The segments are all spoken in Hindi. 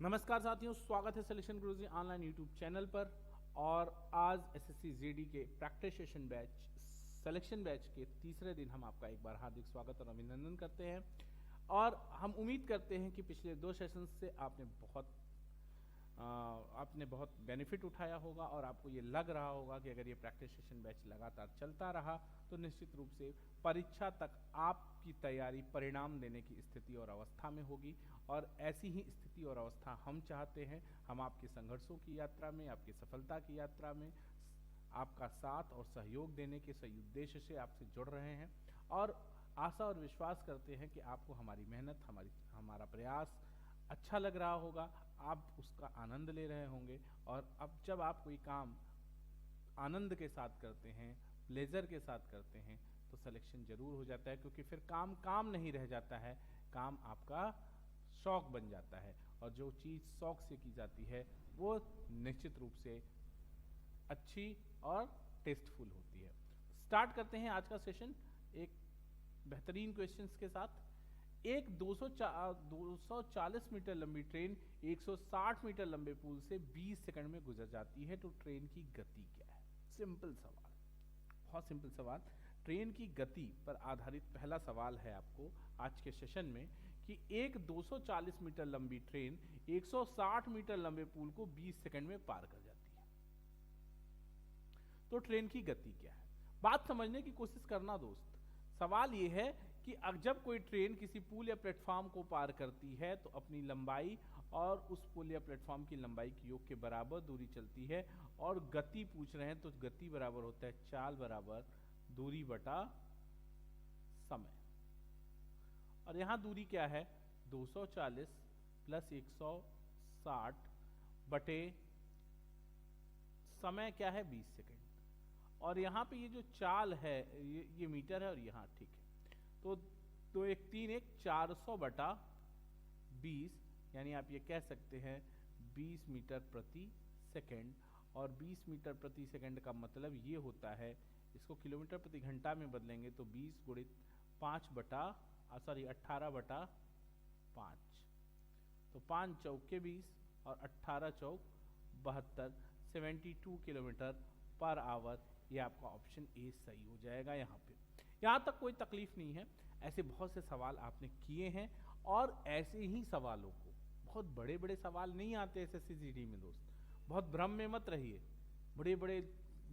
नमस्कार साथियों, स्वागत है सिलेक्शन गुरुजी ऑनलाइन यूट्यूब चैनल पर। और आज एसएससी जीडी के practice session batch selection batch के तीसरे दिन हम आपका एक बार हार्दिक स्वागत और अभिनंदन करते हैं। और हम उम्मीद करते हैं कि पिछले 2 सेशन से आपने बहुत बेनिफिट उठाया होगा और आपको ये लग रहा होगा कि अगर ये प्रैक्टिस सेशन बैच लगातार चलता रहा तो निश्चित रूप से परीक्षा तक आपकी तैयारी परिणाम देने की स्थिति और अवस्था में होगी। और ऐसी ही स्थिति और अवस्था हम चाहते हैं। हम आपके संघर्षों की यात्रा में, आपकी सफलता की यात्रा में आपका साथ और सहयोग देने के सही उद्देश्य से आपसे जुड़ रहे हैं और आशा और विश्वास करते हैं कि आपको हमारी मेहनत, हमारा प्रयास अच्छा लग रहा होगा, आप उसका आनंद ले रहे होंगे। और अब जब आप कोई काम आनंद के साथ करते हैं, प्लेजर के साथ करते हैं, तो सिलेक्शन जरूर हो जाता है, क्योंकि फिर काम काम नहीं रह जाता है, काम आपका शौक बन जाता है। और जो चीज़ शौक से की जाती है वो निश्चित रूप से अच्छी और टेस्टफुल होती है। स्टार्ट करते हैं आज का सेशन एक बेहतरीन क्वेश्चंस के साथ। एक 240 मीटर लंबी ट्रेन 160 मीटर लंबे पुल से 20 सेकंड में गुजर जाती है, तो ट्रेन की गति क्या है? सिंपल सवाल, बहुत सिंपल सवाल। ट्रेन की गति पर आधारित पहला सवाल है आपको आज के सेशन में कि एक 240 मीटर लंबी ट्रेन 160 मीटर लंबे पुल को 20 सेकंड में पार कर जाती है, तो ट्रेन की गति क्या है? बात समझने की कोशिश करना दोस्त। सवाल यह है कि जब कोई ट्रेन किसी पुल या प्लेटफॉर्म को पार करती है तो अपनी लंबाई और उस पुल या प्लेटफॉर्म की लंबाई के योग के बराबर दूरी चलती है, और गति पूछ रहे हैं तो गति बराबर होता है चाल बराबर दूरी बटा समय। और यहां दूरी क्या है? 240 प्लस 160 बटे समय क्या है? 20 सेकेंड। और यहाँ पे ये जो चाल है ये मीटर है, और यहाँ ठीक है, तो 2 1 3 1 400 बटा 20, यानी आप ये कह सकते हैं 20 मीटर प्रति सेकेंड। और 20 मीटर प्रति सेकेंड का मतलब ये होता है, इसको किलोमीटर प्रति घंटा में बदलेंगे तो 20 गुणित 18 बटा 5, तो 5 चौके 20 और 18 चौक 72, 72 किलोमीटर पर आवर। ये आपका ऑप्शन ए सही हो जाएगा। यहाँ तक कोई तकलीफ नहीं है। ऐसे बहुत से सवाल आपने किए हैं, और ऐसे ही सवालों को, बहुत बड़े बड़े सवाल नहीं आते एसएससी जीडी में दोस्त, बहुत भ्रम में मत रहिए। बड़े बड़े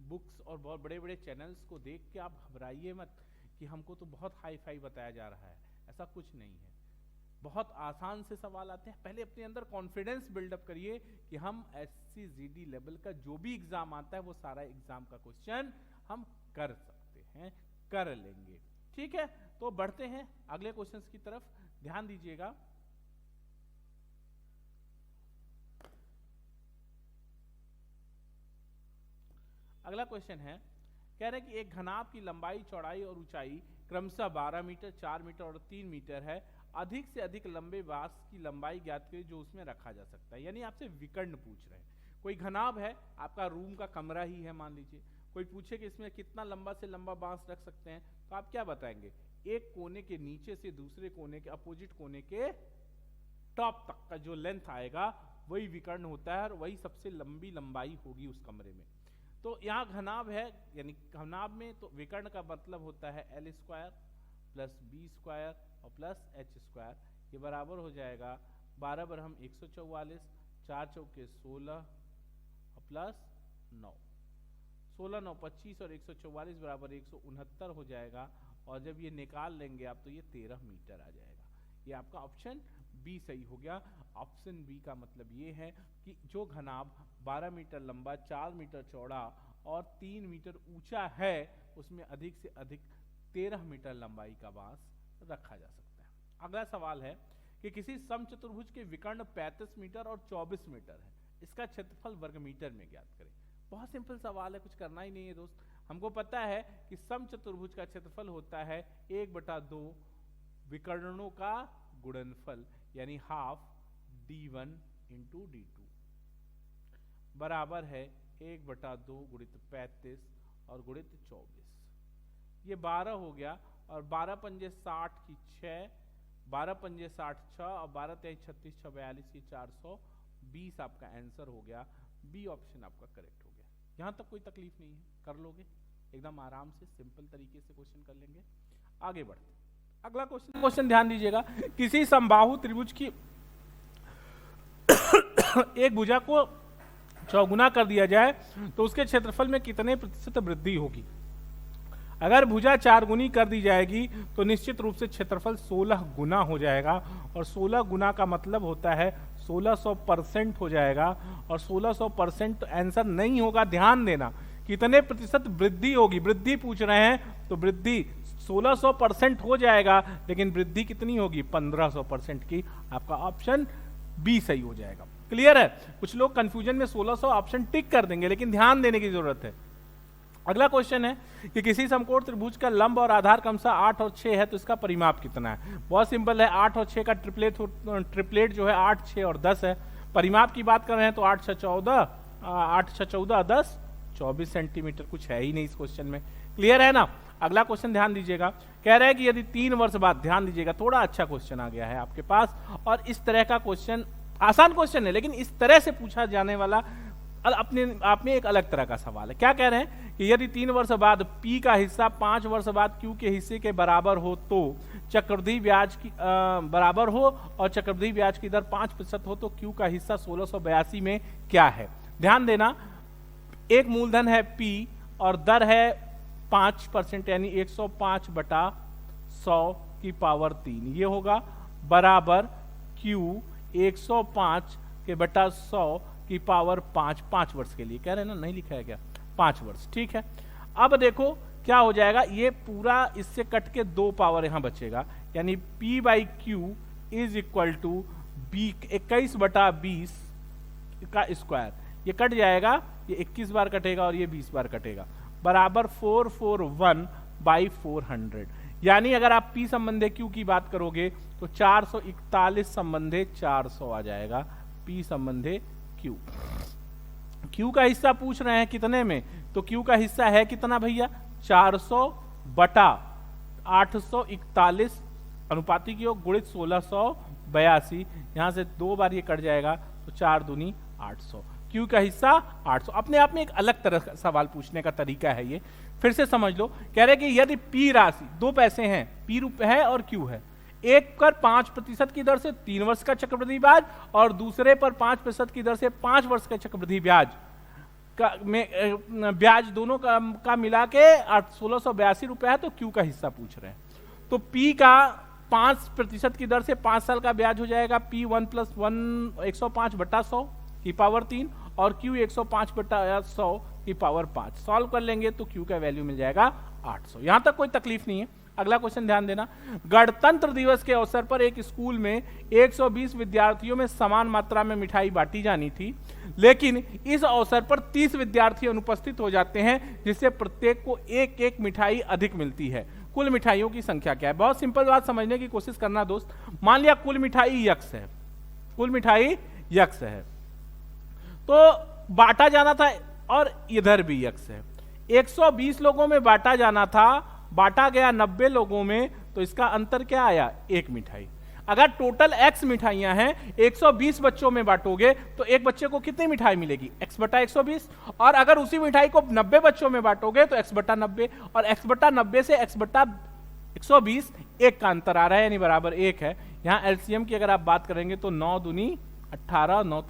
बुक्स और बहुत बड़े बड़े चैनल्स को देख के आप घबराइए मत कि हमको तो बहुत हाई फाई बताया जा रहा है। ऐसा कुछ नहीं है, बहुत आसान से सवाल आते हैं। पहले अपने अंदर कॉन्फिडेंस बिल्डअप करिए कि हम एसएससी जीडी लेवल का जो भी एग्जाम आता है वो सारा एग्जाम का क्वेश्चन हम कर सकते हैं, कर लेंगे। ठीक है, तो बढ़ते हैं अगले क्वेश्चंस की तरफ, ध्यान दीजिएगा। अगला क्वेश्चन है, कह रहे हैं कि एक घनाभ की लंबाई, चौड़ाई और ऊंचाई क्रमशः 12 मीटर, 4 मीटर और 3 मीटर है। अधिक से अधिक लंबे बांस की लंबाई ज्ञात करिए जो उसमें रखा जा सकता है। यानी आपसे विकर्ण पूछ रहे हैं। कोई घनाभ है, आपका रूम का कमरा ही है मान लीजिए, कोई पूछे कि इसमें कितना लंबा से लंबा बांस रख सकते हैं, तो आप क्या बताएंगे? एक कोने के नीचे से दूसरे कोने के अपोजिट कोने के टॉप तक का जो लेंथ आएगा वही विकर्ण होता है, और वही सबसे लंबी लंबाई होगी उस कमरे में। तो यहाँ घनाभ है, यानी घनाभ में तो विकर्ण का मतलब होता है L square plus B square और प्लस H स्क्वायर। ये बराबर हो जाएगा 12 बरहम 144, 4 चौके 16 और प्लस 9, 16 9 25 और 144 बराबर 169 हो जाएगा। और जब ये निकाल लेंगे आप तो ये 13 मीटर आ जाएगा। ये आपका ऑप्शन बी सही हो गया। ऑप्शन बी का मतलब ये है कि जो घनाभ 12 मीटर लंबा, 4 मीटर चौड़ा और 3 मीटर ऊंचा है, उसमें अधिक से अधिक 13 मीटर लंबाई का बांस रखा जा सकता है। अगला सवाल है कि किसी समचतुर्भुज के विकर्ण 35 मीटर और 24 मीटर है, इसका क्षेत्रफल वर्ग मीटर में ज्ञात करें। बहुत सिंपल सवाल है, कुछ करना ही नहीं है दोस्त। हमको पता है कि समचतुर्भुज का क्षेत्रफल होता है 1/2 विकर्णों का गुणनफल, यानी हाफ d1 इंटू d2 बराबर है 1/2 गुणित 35 और गुणित 24। ये 12 हो गया, और 12 पंजे 60 की 6, 12 पंजे 60 6 और 12 तेईस 36 6 42 की 400 20 आपका आंसर हो गया, बी ऑप्शन आपका करेक्ट हो गया। यहाँ तक कोई तकलीफ नहीं है, कर लोगे एकदम आराम से, सिंपल तरीके से क्वेश्चन कर लेंगे। आगे बढ़ते अगला क्वेश्चन ध्यान दीजिएगा। किसी समबाहु त्रिभुज की एक भुजा को चौगुना कर दिया जाए तो उसके क्षेत्रफल में कितने प्रतिशत वृद्धि होगी? अगर भुजा 4 गुनी कर दी जाएगी तो निश्चित रूप से क्षेत्रफल 16 गुना हो जाएगा, और 16 गुना का मतलब होता है 1600% हो जाएगा, और 1600% आंसर नहीं होगा, ध्यान देना। कितने प्रतिशत वृद्धि होगी, वृद्धि पूछ रहे हैं, तो वृद्धि 1600% हो जाएगा, लेकिन वृद्धि कितनी होगी? 1500% की। आपका ऑप्शन बी सही हो जाएगा। क्लियर है? कुछ लोग कंफ्यूजन में 1600 ऑप्शन टिक कर देंगे, लेकिन ध्यान देने की जरूरत है। अगला क्वेश्चन है कि किसी समकोण त्रिभुज का लंब और आधार क्रमशः 8 और 6 है, तो इसका परिमाप कितना है? बहुत सिंपल है, 8 और 6 का ट्रिपलेट जो है 8, 6 और 10 है। परिमाप की बात कर रहे हैं तो 8 6 14 10 24 सेंटीमीटर। कुछ है ही नहीं इस क्वेश्चन में। क्लियर है ना? अगला क्वेश्चन ध्यान दीजिएगा, कह रहा है कि यदि 3 वर्ष बाद, ध्यान दीजिएगा, थोड़ा अच्छा क्वेश्चन आ गया है आपके पास, और इस तरह का क्वेश्चन आसान क्वेश्चन है, लेकिन इस तरह से पूछा जाने वाला अपने आप में एक अलग तरह का सवाल है। क्या कह रहे हैं कि यदि 3 वर्ष बाद P का हिस्सा 5 वर्ष बाद Q के हिस्से के बराबर हो तो चक्रवृद्धि ब्याज की बराबर हो, और चक्रवृद्धि ब्याज की दर 5% हो, तो Q का हिस्सा 1682 में क्या है? ध्यान देना, एक मूलधन है P और दर है 5%, यानी 105/100 की पावर 3, ये होगा बराबर Q 105/100 की पावर 5 वर्ष के लिए। कह रहे हैं ना, नहीं लिखा है क्या? 5 वर्ष, ठीक है। अब देखो क्या हो जाएगा, ये पूरा इससे कट के 2 पावर यहां बचेगा, यानी P/Q इज इक्वल टू 21/20 का स्क्वायर। ये कट जाएगा, ये 21 बार कटेगा और ये 20 बार कटेगा, बराबर 441/400। यानी अगर आप P संबंधे Q की बात करोगे तो 441 संबंधे 400 आ जाएगा, P संबंधे Q। Q का हिस्सा पूछ रहे हैं कितने में, तो Q का हिस्सा है कितना भैया? 400/841 अनुपाती की योग गुणित 1682। यहां से 2 बार ये कट जाएगा तो 4 दूनी 800। Q का हिस्सा 800। अपने आप में एक अलग तरह का सवाल पूछने का तरीका है ये, फिर से समझ लो। कह रहे कि यदि P राशि, 2 पैसे हैं, P है और Q है, एक पर 5% की दर से 3 वर्ष का चक्रवृद्धि ब्याज, और दूसरे पर 5% की दर से 5 वर्ष का चक्रवृद्धि ब्याज का में ब्याज दोनों का मिला के 1682 रुपए है, तो Q का हिस्सा पूछ रहे हैं। तो P का 5% की दर से 5 साल का ब्याज हो जाएगा P 1 + 1 105/100 की पावर 3, और Q 105/100 की पावर 5। सॉल्व कर लेंगे तो Q का वैल्यू मिल जाएगा 800। यहां तक कोई तकलीफ नहीं है। अगला क्वेश्चन ध्यान देना, गणतंत्र दिवस के अवसर पर एक स्कूल में 120 विद्यार्थियों में समान मात्रा में मिठाई बांटी जानी थी, लेकिन इस अवसर पर 30 विद्यार्थी अनुपस्थित हो जाते हैं, जिससे प्रत्येक को एक मिठाई अधिक मिलती है। कुल मिठाइयों की संख्या क्या है? बहुत सिंपल बात समझने की कोशिश करना दोस्त। मान लिया कुल मिठाई यक्स है, कुल मिठाई यक्स है, तो बांटा जाना था, और इधर भी यक्स है। 120 लोगों में बांटा जाना था, बांटा गया 90 लोगों में, तो इसका अंतर क्या आया? 1 मिठाई। अगर टोटल x मिठाइयां हैं, 120 बच्चों में बांटोगे तो एक बच्चे को कितनी मिठाई मिलेगी? x/120। और अगर उसी मिठाई को 90 बच्चों में बांटोगे तो x/90, और x/90 से x/120 1 का अंतर आ रहा है, यानी बराबर 1 है। यहां एलसीएम की अगर आप बात करेंगे तो 9 दूनी 18, 9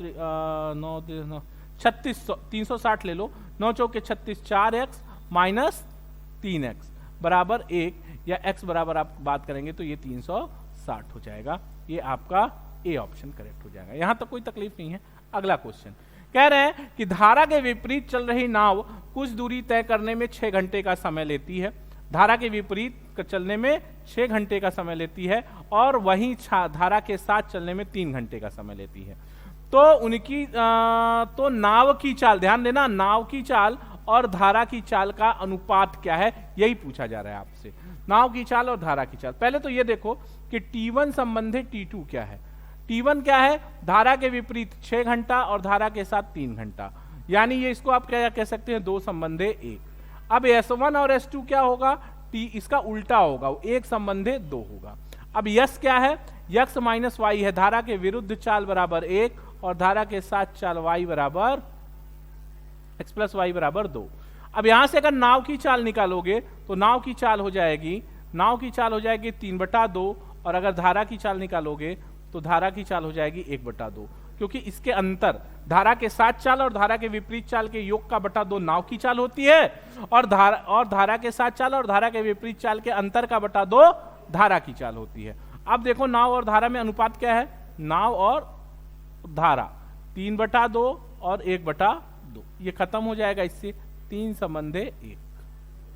36, 360 ले लो, 9 चौके 36, 4x माइनस 3x बराबर 1, या x बराबर आप बात करेंगे तो ये 360 हो जाएगा। ये आपका ए ऑप्शन करेक्ट हो जाएगा। यहां तक कोई तकलीफ नहीं है। अगला क्वेश्चन कह रहे हैं कि धारा के विपरीत चल रही नाव कुछ दूरी तय करने में 6 घंटे का समय लेती है। धारा के विपरीत चलने में 6 घंटे का समय लेती है, और वहीं धारा के साथ चलने में 3 घंटे का समय लेती है। तो उनकी तो नाव की चाल, ध्यान देना, नाव की चाल और धारा की चाल का अनुपात क्या है, यही पूछा जा रहा है आपसे। नाव की चाल और धारा की चाल। पहले तो ये देखो कि T1 संबंधित T2 क्या है। T1 क्या है? धारा के विपरीत 6 घंटा और धारा के साथ 3 घंटा, यानी ये इसको आप क्या कह सकते हैं? 2 संबंधे 1। अब S1 और S2 क्या होगा? इसका उल्टा होगा, 1 संबंधे 2 होगा। अब यस क्या है? x - y है, धारा के विरुद्ध चाल बराबर 1 और धारा के साथ चाल y बराबर x प्लस वाई बराबर 2। अब यहां से अगर नाव की चाल निकालोगे तो नाव की चाल हो जाएगी 3/2, और अगर धारा की चाल निकालोगे तो धारा की चाल हो जाएगी 1/2, क्योंकि इसके अंतर धारा के साथ चाल और धारा के विपरीत चाल के योग का बटा 2 नाव की चाल होती है, और धारा के साथ चाल और धारा के विपरीत चाल के अंतर का बटा 2 धारा की चाल होती है। अब देखो नाव और धारा में अनुपात क्या है, नाव और धारा 3/2 और 1/2, ये खत्म हो जाएगा इससे 3 संबंधे 1।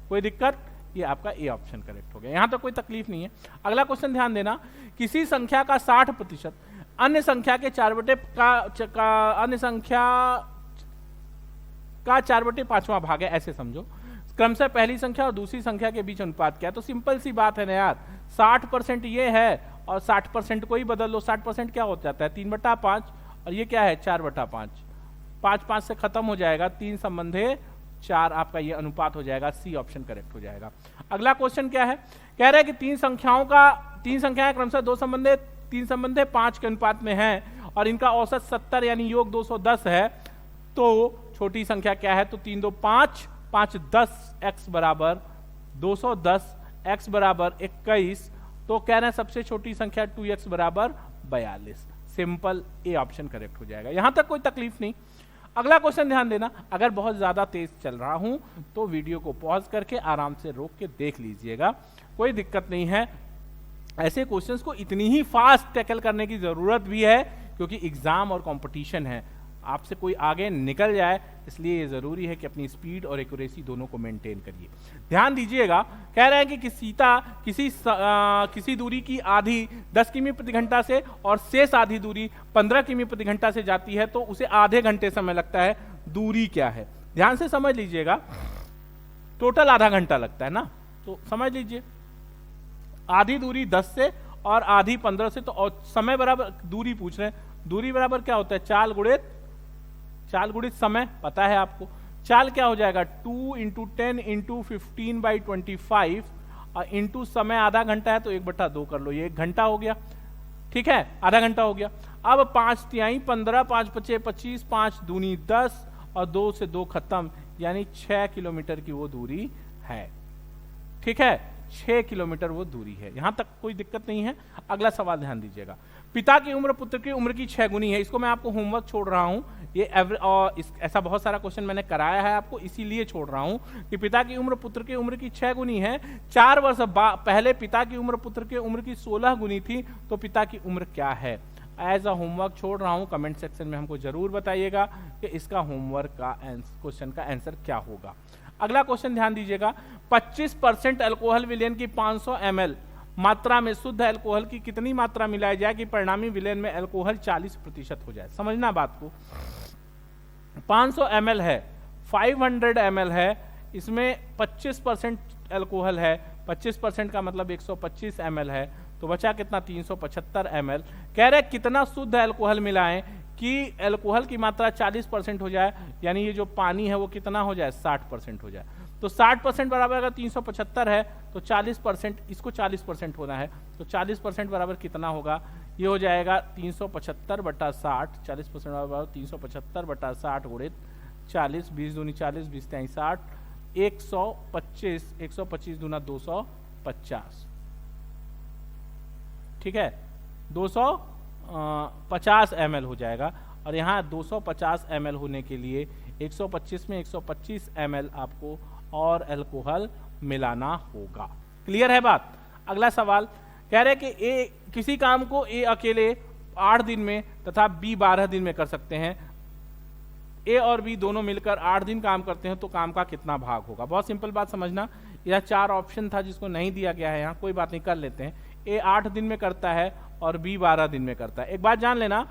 कोई दिक्कत, ये आपका ए ऑप्शन करेक्ट हो गया, यहां तक कोई तकलीफ नहीं है। अगला क्वेश्चन ध्यान देना, किसी संख्या का 60% अन्य संख्या के 4/5वां भाग है, ऐसे समझो। क्रमशः पहली संख्या और दूसरी संख्या के बीच अनुपात क्या है, तो सिंपल सी बात है ना यार, 60% ये है और 60% को ही बदल लो। 60% क्या हो जाता है 3/5, और ये क्या है 4/5, 5 से खत्म हो जाएगा, 3 संबंधे 4 आपका ये अनुपात हो जाएगा, सी ऑप्शन करेक्ट हो जाएगा। अगला क्वेश्चन क्या है, कह रहा है कि तीन संख्याएं क्रमशः 3 संबंधे 5 के अनुपात में है और इनका औसत 70 यानी योग 210 है, तो छोटी संख्या क्या है, तो 3 2 5 5 10 x बराबर 210, x बराबर 21, तो कह रहे हैं सबसे छोटी संख्या 2x बराबर 42। सिंपल ए ऑप्शन करेक्ट हो जाएगा, यहां तक कोई तकलीफ नहीं। अगला क्वेश्चन ध्यान देना, अगर बहुत ज्यादा तेज चल रहा हूं तो वीडियो को पॉज करके आराम से रोक के देख लीजिएगा, कोई दिक्कत नहीं है। ऐसे क्वेश्चंस को इतनी ही फास्ट टैकल करने की जरूरत भी है क्योंकि एग्जाम और कंपटीशन है, आपसे कोई आगे निकल जाए, इसलिए ये जरूरी है कि अपनी स्पीड और एक्यूरेसी दोनों को मेंटेन करिए। ध्यान दीजिएगा, कह रहे हैं कि सीता किसी दूरी की आधी 10 किमी प्रति घंटा से और शेष आधी दूरी 15 किमी प्रति घंटा से जाती है, तो उसे आधे घंटे समय लगता है। दूरी क्या है, ध्यान से समझ लीजिएगा, टोटल आधा घंटा लगता है ना, तो समझ लीजिए आधी दूरी 10 से और आधी 15 से, तो समय बराबर दूरी पूछ रहे हैं, दूरी बराबर क्या होता है चाल गुणित समय, पता है आपको। चाल क्या हो जाएगा 2 × 10 × 15/25 और इंटू समय आधा घंटा है तो 1/2 कर लो, ये 1 घंटा हो गया, ठीक है, आधा घंटा हो गया। अब 5 तिहाई 15, 5 पचे 25, 5 दूनी 10 और 2 से 2 खत्म, यानी 6 किलोमीटर की वो दूरी है, ठीक है, 6 किलोमीटर वो दूरी है, यहां तक कोई दिक्कत नहीं है। अगला सवाल ध्यान दीजिएगा, पिता की उम्र पुत्र की उम्र की 6 गुनी है, इसको मैं आपको होमवर्क छोड़ रहा हूं, ये ऐसा बहुत सारा क्वेश्चन मैंने कराया है आपको, इसीलिए छोड़ रहा हूं कि पिता की उम्र पुत्र की उम्र की 6 गुनी है। 4 वर्ष पहले पिता की उम्र पुत्र की उम्र की 16 गुनी थी, तो पिता की उम्र क्या है, एज अ होमवर्क छोड़ रहा हूं। कमेंट सेक्शन में हमको जरूर बताइएगा कि इसका होमवर्क का क्वेश्चन का आंसर क्या होगा। अगला क्वेश्चन ध्यान दीजिएगा, 25% अल्कोहल विलेन की 500 ml मात्रा में शुद्ध अल्कोहल की कितनी मात्रा मिलाई जाए कि परिणामी विलेन में अल्कोहल 40% हो जाए। समझना बात को, 500 ml है, 500 ml है, इसमें 25% अल्कोहल है, 25% का मतलब 125 ml है, तो बचा कितना 375 ml। कह रहे कितना शुद्ध अल्कोहल मिलाएं कि अल्कोहल की मात्रा 40% हो जाए, यानी ये जो पानी है वो कितना हो जाए 60% हो जाए। तो 60% बराबर अगर 375 है तो 40%, इसको 40% होना है, तो 40% बराबर कितना होगा, ये हो जाएगा 375/60, 40% बराबर 375/60 गुणित 40, 20 दूनी 40, 20 तिहाई 60, 125, 125 दूना 250, ठीक है, 250 ml हो जाएगा। और यहाँ 250 ml होने के लिए 125 में 125 ml आपको और अल्कोहल मिलाना होगा। क्लियर है बात। अगला सवाल कह रहे हैं कि किसी काम को ए अकेले 8 दिन में तथा बी 12 दिन में कर सकते हैं। ए और बी दोनों मिलकर 8 दिन काम करते हैं तो काम का कितना भाग होगा। बहुत सिंपल बात समझना, यह 4 ऑप्शन था जिसको नहीं दिया गया है यहाँ, कोई बात नहीं, कर लेते हैं। ए 8 दिन में करता है और बी 12 दिन में करता है। एक बात जान लेना,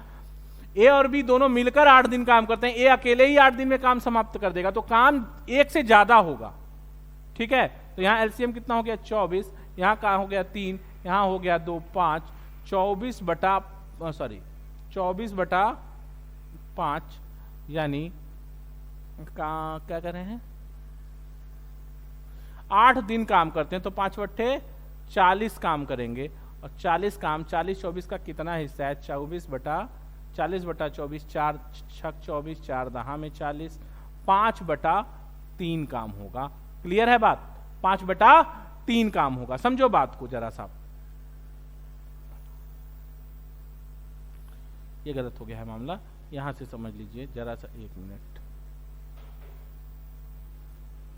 ए और बी दोनों मिलकर 8 दिन काम करते हैं, ए अकेले ही 8 दिन में काम समाप्त कर देगा, तो काम एक से ज्यादा होगा, ठीक है। तो यहाँ एलसीएम कितना हो गया 24, यहाँ का हो गया 3, यहाँ हो गया 2 5, 24/5 यानी क्या कर रहे हैं 8 दिन काम करते हैं तो 5/40 काम करेंगे, और 40 काम 40 24 का कितना हिस्सा है 24/4, 40/24, 4 छक 24, 4 दहा में 40, 5/3 काम होगा। क्लियर है बात? 5/3 काम होगा। समझो बात को जरा सा। ये गलत हो गया है मामला, यहां से समझ लीजिए जरा सा, 1 मिनट।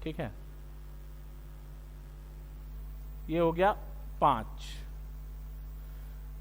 ठीक है, ये हो गया 5।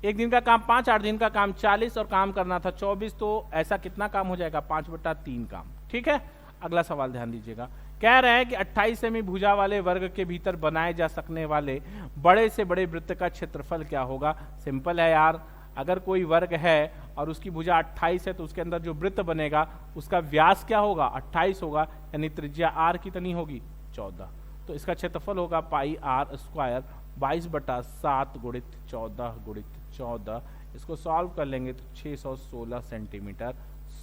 एक दिन का काम 5, 8 दिन का काम 40 और काम करना था 24, तो ऐसा कितना काम हो जाएगा? 5/3 काम। ठीक है, अगला सवाल ध्यान दीजिएगा। कह रहे हैं कि 28 सेमी भुजा वाले वर्ग के भीतर बनाए जा सकने वाले बड़े से बड़े वृत्त का क्षेत्रफल क्या होगा? सिंपल है यार, अगर कोई वर्ग है और उसकी भुजा 28 है तो उसके अंदर जो वृत्त बनेगा उसका व्यास क्या होगा? 28 होगा, यानी त्रिज्या r कितनी होगी? 14। तो इसका क्षेत्रफल होगा पाई r स्क्वायर 22/7 गुणित 14 गुणित 14। इसको सॉल्व कर लेंगे तो 616 सेंटीमीटर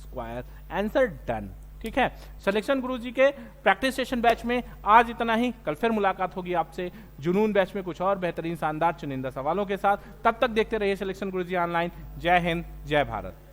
स्क्वायर। Answer done. ठीक है, सिलेक्शन गुरुजी के प्रैक्टिस सेशन बैच में आज इतना ही। कल फिर मुलाकात होगी आपसे जुनून बैच में कुछ और बेहतरीन शानदार चुनिंदा सवालों के साथ। तब तक देखते रहिए सिलेक्शन गुरुजी ऑनलाइन। जय हिंद, जय भारत।